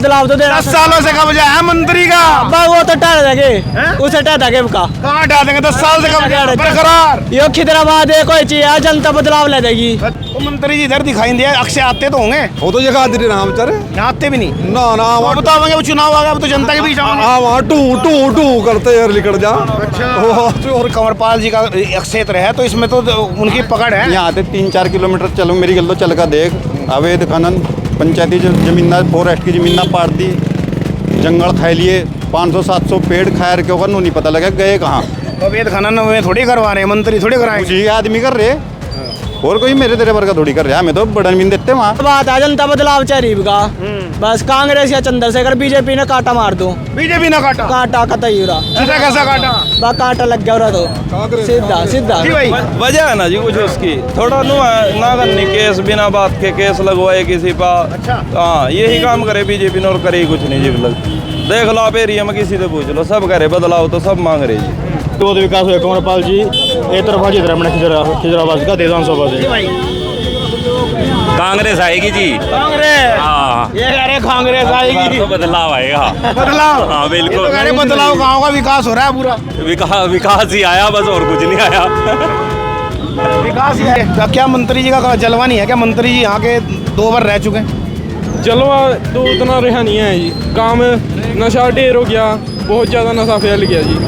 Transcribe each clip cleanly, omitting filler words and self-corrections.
बदलाव तो देना 10 सालों से कब्जा है मंत्री का। वो तो हटा देंगे, उसे हटा देंगे का। कहाँ हटा देंगे? 10 साल से कब्जा बरकरार। यो खिदराबाद है कोई चीज है, जनता बदलाव ले देगी। तो मंत्री जी इधर दिखाई दिया, अक्षय आते तो होंगे। वो तो जगह दे नाम चले यहाँ आते भी नहीं ना ना और बताओगे वो चुनाव आ गया, अब तो जनता के बीच आओगे। हाँ वहाँ टू टू टू करते यार लिकड़ जा। अच्छा। और कंवरपाल जी का क्षेत्र है तो इसमें तो उनकी पकड़ है। यहाँ आते 3-4 किलोमीटर चलो मेरी गल चल का देख, अवैध खनन, पंचायती जमीन फॉरेस्ट की जमीन पाड़ दी, जंगल खाई लिए, 500-700 पेड़ खैर के होगा नहीं पता लगा गए कहाँ। अवैध खनन में थोड़ी करवा रहे हैं, मंत्री थोड़ी कराएंगे। जी आदमी कर रहे और कोई मेरे तेरे वर्ग थोड़ी कर रहा है, हमें तो बड़ा जमीन देते वहाँ। बात है जनता बदलाव चाहिए का, बस कांग्रेस या चंद्रशेखर बीजेपी ने काटा मार दो। बीजेपी ना काटा, काटा कतई रहा, ऐसा कैसा काटा? बस काटा लग गया रहा तो सीधा सीधा। जी भाई वजह है ना जी कुछ उसकी, थोड़ा ना करनी केस बिना बात के केस लगवाए किसी पर। अच्छा। हाँ यही काम करे बीजेपी ने और करे ही कुछ नहीं जी। देख लो आप एरिया में किसी से पूछ लो, सब करे बदलाव तो सब मांग रहे जी। तो विकास हुआ कंवरपाल जी एक तरफा जीत रहे अपने खिजराबाद का विधानसभा से। कांग्रेस आएगी जी। कांग्रेस, हाँ ये कह रहे कांग्रेस आएगी तो बदलाव आएगा। बदलाव। हाँ बिल्कुल। ये तो कह रहे बदलाव, गाँव का विकास हो रहा है पूरा। विकास ही आया बस और कुछ नहीं आया। विकास ही है। क्या मंत्री जी का जलवा नहीं है क्या? मंत्री जी यहाँ के 2 बार रह चुके हैं। जलवा तो उतना रहा नहीं है जी, काम नशा ढेर हो गया, बहुत ज़्यादा नशा फैल गया जी।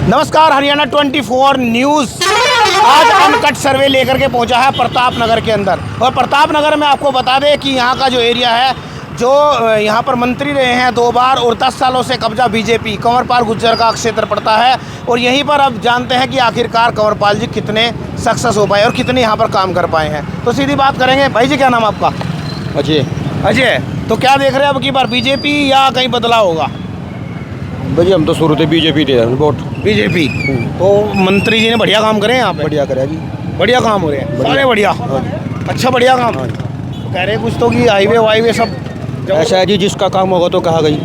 नमस्कार, हरियाणा 24 न्यूज़ आज अनकट सर्वे लेकर के पहुंचा है प्रताप नगर के अंदर। और प्रताप नगर में आपको बता दें कि यहाँ का जो एरिया है, जो यहाँ पर मंत्री रहे हैं 2 बार और 10 सालों से कब्जा बीजेपी, कंवरपाल गुर्जर का क्षेत्र पड़ता है। और यहीं पर अब जानते हैं कि आखिरकार कंवरपाल जी कितने सक्सेस हो पाए और कितने यहाँ पर काम कर पाए हैं। तो सीधी बात करेंगे। भाई जी क्या नाम आपका? अजय। अजय, तो क्या देख रहे हैं अब की बार बीजेपी या कहीं बदलाव होगा? भैया हम तो शुरू से बीजेपी दे रहे वोट। बीजेपी। तो मंत्री जी ने बढ़िया काम करे हैं यहाँ पे? बढ़िया करे जी। बढ़िया काम हो रहे हैं सारे, बढ़िया। अच्छा बढ़िया काम। तो कह रहे कुछ तो कि हाईवे वाईवे सब ऐसा है जी, जिसका काम होगा तो कहा गई,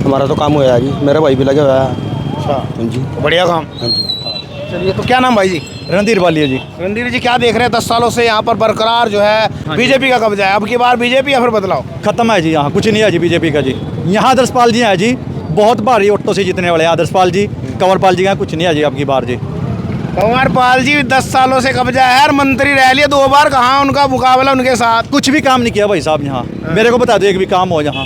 हमारा तो काम होया जी, मेरा भाई भी लगे हुआ है। अच्छा जी बढ़िया काम। हाँ जी। चलिए, तो क्या नाम भाई जी? रणधीर वालिया जी। रणधीर जी, क्या देख रहे हैं 10 सालों से यहाँ पर बरकरार जो है बीजेपी का कब्जा है? अब की बार बीजेपी या फिर बदलाव? खत्म है जी, यहाँ कुछ नहीं है जी बीजेपी का जी। यहाँ आदर्शपाल जी है जी, बहुत भारी ऑटो से जीतने वाले आदर्शपाल जी। कंवरपाल जी का कुछ नहीं है जी अब की बार जी। कंवरपाल जी 10 सालों से कब्जा है और मंत्री रह लिए 2 बार, कहाँ उनका मुकाबला उनके साथ? कुछ भी काम नहीं किया भाई साहब यहाँ, मेरे को बता दो एक भी काम हो यहाँ।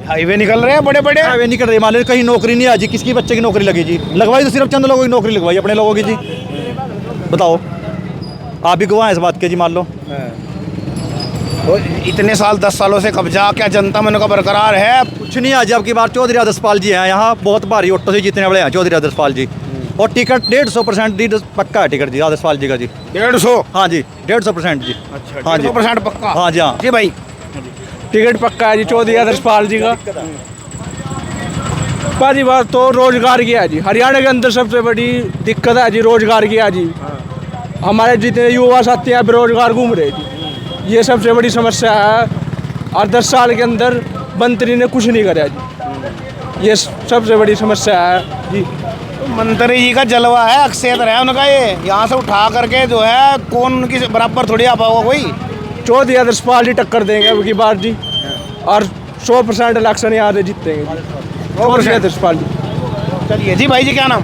हाईवे निकल रहे हैं बड़े बड़े। हाईवे निकल रहे, मान लो कहीं नौकरी नहीं है जी, किसकी बच्चे की नौकरी लगी जी? लगवाई तो सिर्फ चंद लोगों की नौकरी लगवाई, अपने लोगों की जी। बताओ, आप भी गवाह हैं इस बात के जी, मान लो। तो इतने साल 10 सालों से कब्जा, क्या जनता मन का बरकरार है? कुछ नहीं आज अब की बार चौधरी आदर्शपाल जी हैं यहाँ, बहुत भारी ऑटो से जीतने वाले हैं चौधरी आदर्शपाल जी। और टिकट 150% पक्का है टिकट जी आदर्शपाल जी का जी। 150? हाँ जी 150% जी। अच्छा, हाँ जी 150% पक्का? हाँ जी हाँ जी भाई, टिकट पक्का है जी चौधरी आदर्शपाल जी का। पहली बात तो रोजगार की है जी, हरियाणा के अंदर सबसे बड़ी दिक्कत है जी रोजगार की है जी। हमारे जितने युवा साथी हैं बेरोजगार घूम रहे जी, ये सबसे बड़ी समस्या है। और 10 साल के अंदर मंत्री ने कुछ नहीं करा जी, ये सबसे बड़ी समस्या है जी। तो मंत्री जी का जलवा है, क्षेत्र है उनका, ये यहाँ से उठा करके जो है कौन उनकी बराबर थोड़ी आ पाओगा कोई। चौधरी आदर्शपाल जी टक्कर देंगे अब की बार जी, और 100% इलेक्शन यहाँ से जीतेंगे चौधरी आदर्शपाल जी। चलिए जी भाई जी, क्या नाम?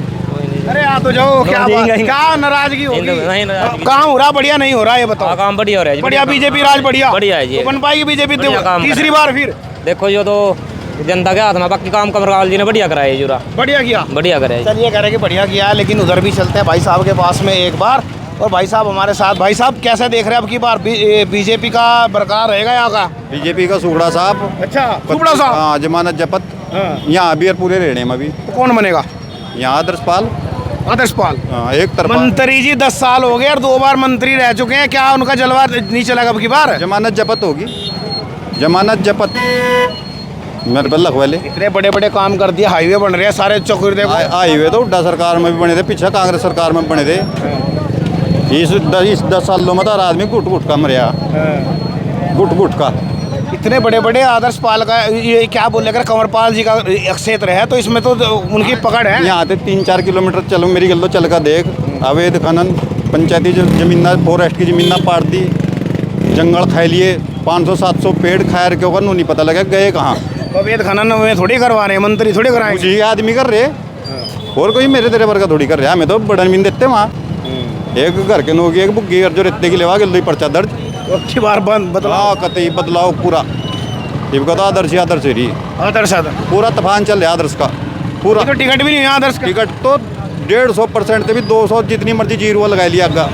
अरे आ तो जाओ, क्या बात, क्या नाराजगी होगी? काम हो रहा बढ़िया नहीं हो रहा, ये बताओ। काम बढ़िया हो रहा है जी। बढ़िया, बीजेपी राज बढ़िया बढ़िया है जी। तो बन पाएगी बीजेपी बढ़िया काम कर तीसरी रहा बार फिर? देखो जो तो जनता के हाथ में, बाकी काम कंवरपाल जी ने बढ़िया कराया है जूरा, बढ़िया किया। बढ़िया कराया है। चलिए, कह रहे कि बढ़िया किया, लेकिन उधर भी चलते हैं भाई साहब के पास में एक बार। और भाई साहब हमारे साथ। भाई साहब कैसे देख रहे हैं अब की बार बीजेपी का बरकरार रहेगा यहाँ का? बीजेपी का सुगड़ा साहब। अच्छा, सुबड़ा साहब। हाँ, जमानत जपत यहाँ अभी और पूरे रहने में अभी। तो कौन बनेगा यहाँ आदर्शपाल। आदर्शपाल। हाँ, एक तरफ मंत्री जी 10 साल हो गए और 2 बार मंत्री रह चुके हैं, क्या उनका जलवा नहीं चलेगा अब की बार? जमानत जपत होगी, जमानत जपत मेरे पर लगवाले। इतने बड़े बड़े काम कर दिए, हाईवे बन रहे हैं सारे चौक देखो। हाईवे तो हुड्डा सरकार में भी बने थे, पीछे कांग्रेस सरकार में बने थे। इस 10 सालों में तो आदमी घुट घुट का मरिया, घुट घुट का। इतने बड़े बड़े आदर्शपाल का ये क्या बोले, अगर कंवरपाल जी का क्षेत्र है तो इसमें तो उनकी पकड़ है। यहाँ आते 3-4 किलोमीटर चलो मेरी गल चल का देख, अवैध खनन, पंचायती जमीन फॉरेस्ट की जमीन पाड़ दी, जंगल खाई लिए, 500-700 पेड़ खैर के होगा नहीं पता लगा गए कहाँ। अवैध खनन में थोड़ी करवा रहे हैं, मंत्री थोड़ी कराएंगे। कुछ ही आदमी कर रहे और कोई मेरे तेरे वर्ग थोड़ी कर रहा है। हमें तो बड़ा मीन देते वहाँ एक घर के नोगी एक बुग्गी जो रेते की लेवा गई पर्चा दर्ज अच्छी बार बंद बदलाव कतई बदलाव पूरा इनका तो आदर्श ही आदर्श रही आदर्श पूरा तूफान चल रहा है आदर्श का पूरा। तो टिकट भी नहीं है आदर्श का। टिकट तो 150% से भी 200 जितनी मर्जी जीरो लगा लिया आगा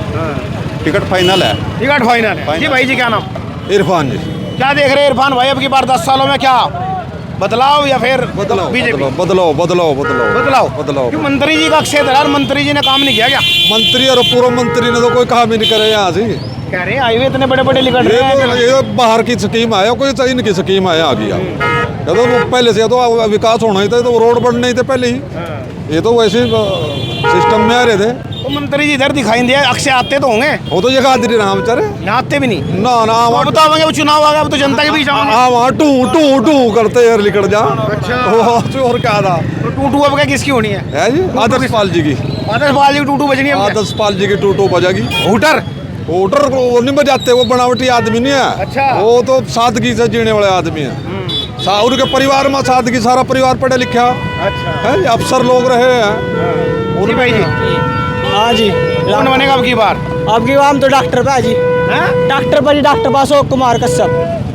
टिकट फाइनल है। टिकट फाइनल है जी भाई जी। क्या नाम? इरफान जी। क्या देख रहे हैं इरफान भाई, अब की बार 10 सालों में क्या बदलाव या फिर बीजेपी? बदलाव बदलाव बदलाव बदलाव बदलाव। क्यों? मंत्री जी का क्षेत्र है, मंत्री जी ने काम नहीं किया क्या? मंत्री और पूर्व मंत्री ने तो कोई काम ही नहीं करे यहाँ से। कह रहे हैं हाईवे इतने बड़े बड़े निकल रहे हैं। ये बाहर की स्कीम आया, कोई सही इनकी स्कीम आया आ गया। ये तो पहले से तो विकास होना ही था, तो रोड बनने ही थे पहले ही। ये तो वैसे सिस्टम में आ रहे थे। तो मंत्री जी इधर दिखाई दिया, अक्षय आते तो होंगे। वो तो ये गादरी रहा बेचारे, यहाँ आते भी नहीं ना ना अब तो आवेंगे, वो चुनाव आ गया, अब तो जनता के बीच आवेंगे। हाँ वहाँ टू टू टू करते यार निकल जा। और क्या था तो टूटू अब क्या किसकी होनी है जी? आदर्श पाल जी की। आदर्श पाल जी टूटू बजनी है। आदर्श पाल जी की टू बजागी। हुटर वोटर वो नहीं बजाते, वो बनावटी आदमी नहीं है। अच्छा। वो तो सादगी से जीने वाले आदमी है। उनके परिवार में सादगी, सारा परिवार पढ़े लिखा है, अफसर लोग रहे हैं। जी भाई जी। हाँ जी। कौन बनेगा अब की बार? अब की बार तो डॉक्टर पे जी, डॉक्टर पर जी, डॉक्टर अशोक कुमार कश्यप।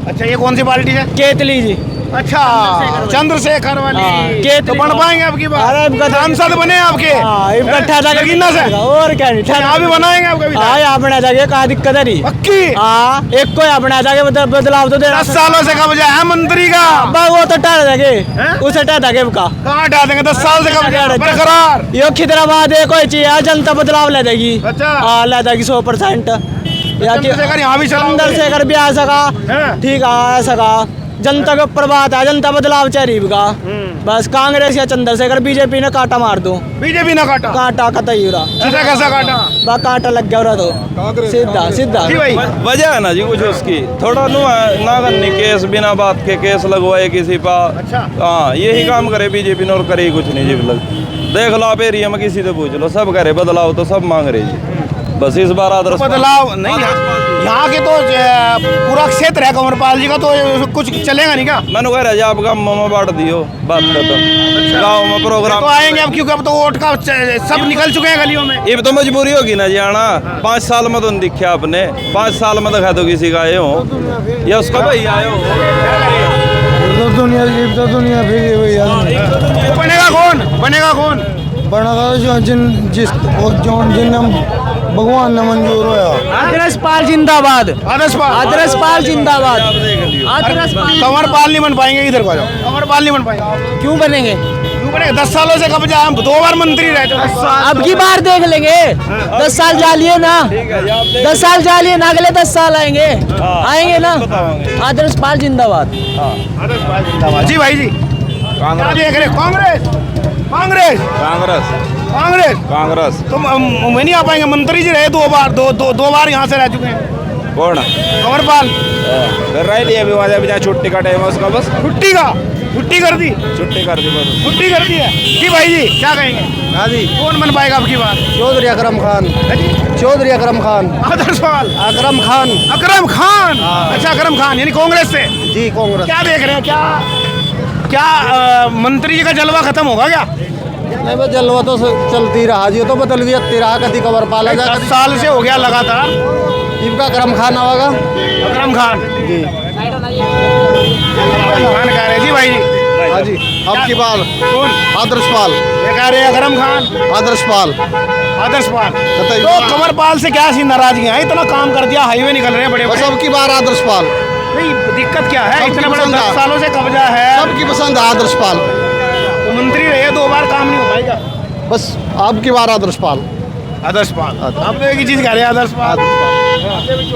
अच्छा, ये कौन सी पार्टी है? केतली जी। अच्छा, चंद्रशेखर वाली। केतली। तो बन पाएंगे अब की अरे बार? इनका सांसद बने आपके? इकट्ठा जाके नगीना से? और क्या नहीं यहाँ भी बनाएंगे आपका विधायक? हाँ यहाँ बना जाके कहा दिक्कत है नहीं। पक्की? हाँ एक को यहाँ बना जाके बदलाव तो देना। 10 सालों से कब्जा है मंत्री का। वो तो टह जाके उसे टह जाके का कहाँ हटा देंगे? 10 साल से कब्जा है, बरकरार। यो खिदराबाद है कोई चीज है, जनता बदलाव ले देगी। अच्छा। हाँ ले देगी 100%। चंद्रशेखर यहाँ भी चला। चंद्रशेखर भी आ सका, ठीक है आ सका। जनता के ऊपर बात है, जनता बदलाव चाह रही का। बस कांग्रेस या चंद्रशेखर, बीजेपी ने काटा मार दो। बीजेपी ना काटा? काटा कतई हो ऐसा कैसा काटा? बा काटा लग गया तो सीधा सीधा। जी भाई। वजह है ना जी कुछ उसकी, थोड़ा ना करनी केस बिना बात के केस लगवाए किसी पर। अच्छा। हाँ यही काम करे बीजेपी ने और करे ही कुछ नहीं जी। मतलब देख लो आप एरिया में किसी से पूछ लो, सब करे बदलाव तो सब मांग रहे जी। बस इस बार आदर्श बदलाव नहीं, यहाँ के तो पूरा क्षेत्र है कंवरपाल जी का, तो कुछ चलेगा नहीं क्या? मैंने कह रहा जी आप गाँव में बांट दियो, बात खत्म। गाँव में प्रोग्राम तो आएंगे अब, क्योंकि अब तो वोट का सब निकल चुके हैं गलियों में। ये तो मजबूरी होगी ना जी आना। 5 साल में तो नहीं दिखा आपने, 5 साल में दिखा दो किसी का आए हो या उसका भाई आए हो। दुनिया फिर भैया बनेगा कौन? बनेगा कौन? बड़ा जिन भगवान ने मंजूर होया। आदर्श पाल जिंदाबाद। आदर्श पाल। आदर्श पाल जिंदाबाद। आदर्श पाल। कंवरपाल नहीं बन पाएंगे, इधर को आ जाओ। कंवरपाल नहीं बन पाएंगे। क्यों बनेंगे? क्यों बनेगा? 10 सालों से कब्जा, हम 2 बार मंत्री रहे थे। अब की बार देख लेंगे। 10 साल जालिए ना, 10 साल जालिए ना, अगले 10 साल आएंगे, आएंगे ना। आदर्श पाल जिंदाबाद। आदर्श पाल जिंदाबाद। जी भाई जी। क्या देख रहे? कांग्रेस कांग्रेस कांग्रेस कांग्रेस कांग्रेस तो मैं नहीं आ पाएंगे। मंत्री जी रहे 2 बार, दो बार यहाँ से रह चुके हैं। कौन कंवरपाल रह लिया अभी वहाँ जब छुट्टी का टाइम है उसका, बस छुट्टी कर दी। छुट्टी कर दी बस। छुट्टी कर दी है। जी भाई जी क्या कहेंगे? हाँ जी। कौन बन पाएगा अब की बार? चौधरी अकरम खान। चौधरी अकरम खान। आदर्श पाल। अकरम खान। अकरम खान। अच्छा, अकरम खान यानी कांग्रेस से। जी कांग्रेस। क्या देख रहे हैं? क्या मंत्री जी का जलवा खत्म होगा क्या? नहीं बस जलवा तो चलती रहा जी, तो बदल भी आती रहा, कभी कंवरपाल 10 साल से हो गया लगातार। इनका अकरम खान आवागा। अकरम खान जी। खान कह रहे जी भाई जी। हाँ जी। अब की बार कौन? आदर्श पाल। ये कह रहे हैं अकरम खान। आदर्श पाल। आदर्श पाल। बताइए। तो कंवरपाल से क्या सी नाराजगी है? इतना काम कर दिया, हाईवे निकल रहे हैं बड़े बस बड़े। अब की बार आदर्श पाल। नहीं दिक्कत क्या है? सबकी इतना बड़ा पसंद 10 है। सालों से कब्जा है, सबकी पसंद है आदर्श पाल। तो मंत्री रहे 2 बार, काम नहीं हो पाएगा। बस अब की बार आदर्श पाल। आदर्श पाल। आप तो एक ही चीज कह रहे हैं, आदर्श पाल।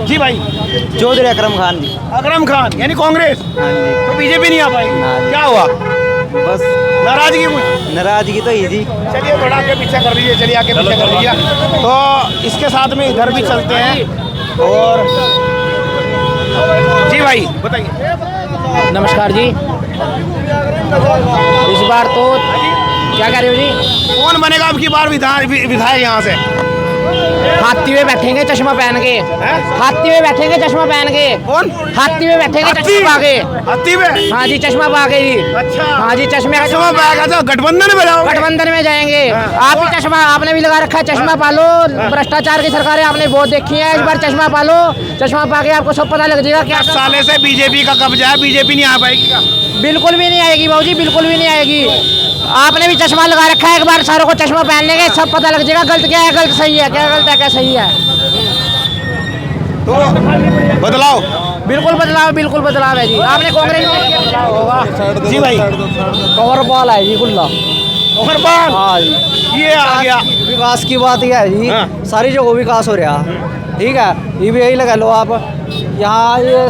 जी भाई। चौधरी अकरम खान जी। अकरम खान यानी कांग्रेस। तो बीजेपी नहीं आ पाएगी, क्या हुआ? बस नाराजगी कुछ? नाराजगी तो ही जी। चलिए थोड़ा आगे पीछे कर लीजिए, चलिए आगे पीछे कर लीजिए। तो इसके साथ में इधर भी चलते हैं। और जी भाई बताइए। नमस्कार जी। इस बार तो क्या कह रहे हो जी? कौन बनेगा अब की बार विधायक यहाँ से? हाथी में बैठेंगे चश्मा पहन के, हाथी में बैठेंगे चश्मा पहन के। कौन? हाथी में बैठेंगे हाथी? चश्मा पाके। हाथी में? हाँ जी, चश्मा पाके जी। अच्छा। हाँ जी, चश्मे का चश्मा पाएगा तो गठबंधन में जाओगे? गठबंधन में जाएंगे। आप भी चश्मा आपने भी लगा रखा है, चश्मा पालो। भ्रष्टाचार की सरकारें आपने बहुत देखी है, इस बार चश्मा पालो, चश्मा पाके आपको सब पता लग जाएगा क्या 10 साल से बीजेपी का कब्जा है, बीजेपी नहीं आ पाएगी क्या? बिल्कुल भी नहीं आएगी बाबूजी, बिल्कुल भी नहीं आएगी। आपने भी चश्मा लगा रखा है, एक बार सारों को चश्मा पहन लेंगे, सब पता लग जाएगा गलत क्या है, गलत सही है, क्या गलत है क्या सही है। तो बदलाव बिल्कुल बदलाव, बिल्कुल बदलाव है जी। आपने कांग्रेस में किया बदलाव होगा जी भाई। कंवरपाल है जी कुल्ला। उमरपाल हाँ जी। ये आ गया। विकास की बात यह है जी, हाँ। सारी जगह विकास हो रहा, ठीक है। ये भी यही लगा लो आप, यहाँ ये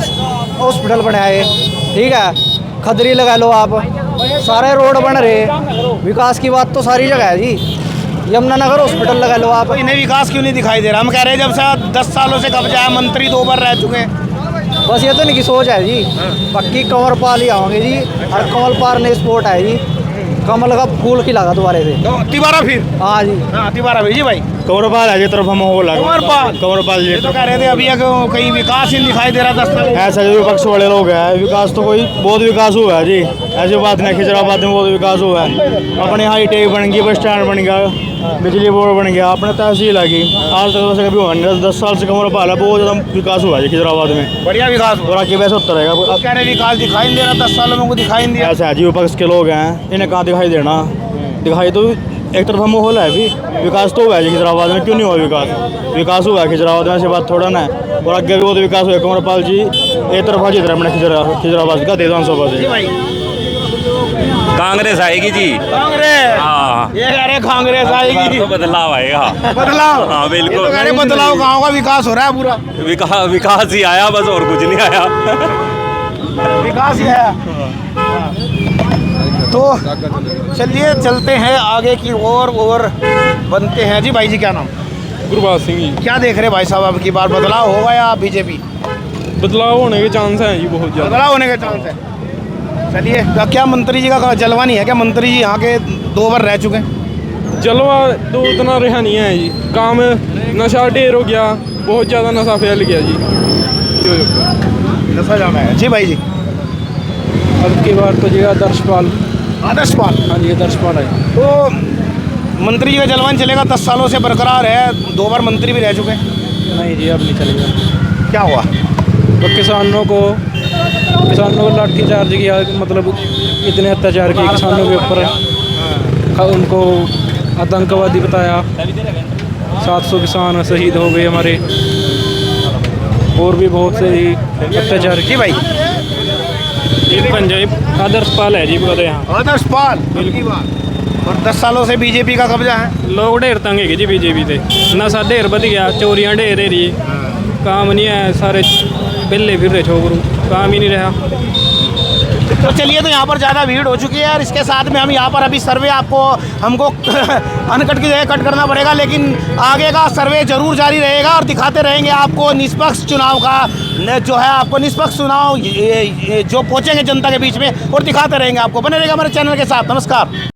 हॉस्पिटल बना है, ठीक है। खदरी लगा लो आप, सारे रोड बन रहे, विकास की बात तो सारी जगह है जी। यमुनानगर हॉस्पिटल लगा लो आप। तो इन्हें विकास क्यों नहीं दिखाई दे रहा? हम कह रहे हैं जब से 10 सालों से कब्जा है, मंत्री 2 बार रह चुके हैं। बस ये तो इनकी सोच है जी, पक्की कंवरपाल ही आओगे जी। और कंवरपाल ने स्पोर्ट है जी, कमल का फूल खिलागा दोबारा से। तो तिबारा फिर? हाँ जी, हाँ तिबारा फिर जी भाई। कंवरपाल है जी तरफ हम हो लगा कंवरपाल? कंवरपाल जी ये तो कह रहे थे अभी कहीं विकास ही नहीं दिखाई दे रहा 10 साल। ऐसा जो विपक्ष वाले लोग हैं, विकास तो कोई बहुत विकास हुआ है जी, ऐसी बात नहीं। खिजराबाद में बहुत विकास हुआ है, अपने हाई टेक बन गई, बस स्टैंड बन गया, बिजली बोर्ड बन गया, अपने तहसील आ गई। आज तक वैसे कभी हुआ नहीं, 10 साल से कंवरपाल है, बहुत ज़्यादा विकास हुआ है खिजराबाद में, बढ़िया विकास हो और आगे वैसे होता रहेगा। कह रहे विकास दिखाई नहीं दे रहा, 10 सालों में को दिखाई नहीं दिया। ऐसा है जी, विपक्ष के लोग हैं, इन्हें कहाँ दिखाई देना, दिखाई तो एक तरफा माहौल है भी, विकास तो हुआ है जी खिजराबाद में, क्यों नहीं हुआ विकास? विकास हुआ है खिजराबाद में, ऐसी बात थोड़ा ना है, और आगे भी बहुत विकास हुआ है। कंवरपाल जी एक तरफा जीत रहे अपने खिजराबाद का 1300 जी से। भाई। कांग्रेस आएगी जी। कांग्रेस? हाँ, ये कह रहे कांग्रेस आएगी, तो बदलाव आएगा। बदलाव? हाँ, बिल्कुल। ये तो कह रहे बदलाव, गाँव का विकास हो रहा है पूरा। विकास ही आया बस, और कुछ नहीं आया। विकास ही है। तो चलिए चलते हैं आगे की और बनते हैं। जी भाई जी, क्या नाम? गुरबाज सिंह जी। क्या देख रहे भाई साहब, अब की बार बदलाव होगा या बीजेपी? बदलाव होने के चांस हैं जी बहुत ज़्यादा। बदलाव होने के चांस है। चलिए, क्या मंत्री जी का जलवा नहीं है क्या? मंत्री जी यहाँ के 2 बार रह चुके हैं। जलवा तो उतना रहा नहीं है जी, काम नशा ढेर हो गया, बहुत ज़्यादा नशा फैल गया जी। नशा ज़्यादा है। जी भाई जी। अब की बार तो जी आदर्शपाल। आदर्शपाल? हाँ जी, आदर्शपाल है। तो मंत्री जी का जलवान चलेगा, 10 सालों से बरकरार है, 2 बार मंत्री भी रह चुके हैं। नहीं जी, अब नहीं चलेगा। क्या हुआ? तो किसानों को लाठीचार्ज किया, मतलब इतने अत्याचार किए किसानों के ऊपर, उनको आतंकवादी बताया, 700 किसान शहीद हो गए हमारे, और भी बहुत से अत्याचार। जी भाई। पंजाब आदर्शपाल है जी पता यहाँ। आदर्शपाल बिल्कुल। और 10 सालों से बीजेपी का कब्जा है। लोग ढेर तंग है जी बीजेपी से, नशा ढेर बढ़ गया, चोरियां ढेर है रही, काम नहीं है, सारे पहले फिर रहे छोकरू, काम ही नहीं रहा। तो चलिए, तो यहाँ पर ज़्यादा भीड़ हो चुकी है, और इसके साथ में हम यहाँ पर अभी सर्वे हमको अनकट की जगह कट करना पड़ेगा, लेकिन आगे का सर्वे जरूर जारी रहेगा और दिखाते रहेंगे आपको निष्पक्ष चुनाव का जो है, आपको निष्पक्ष चुनाव जो पहुँचेंगे जनता के बीच में, और दिखाते रहेंगे आपको। बने रहेगा हमारे चैनल के साथ। नमस्कार।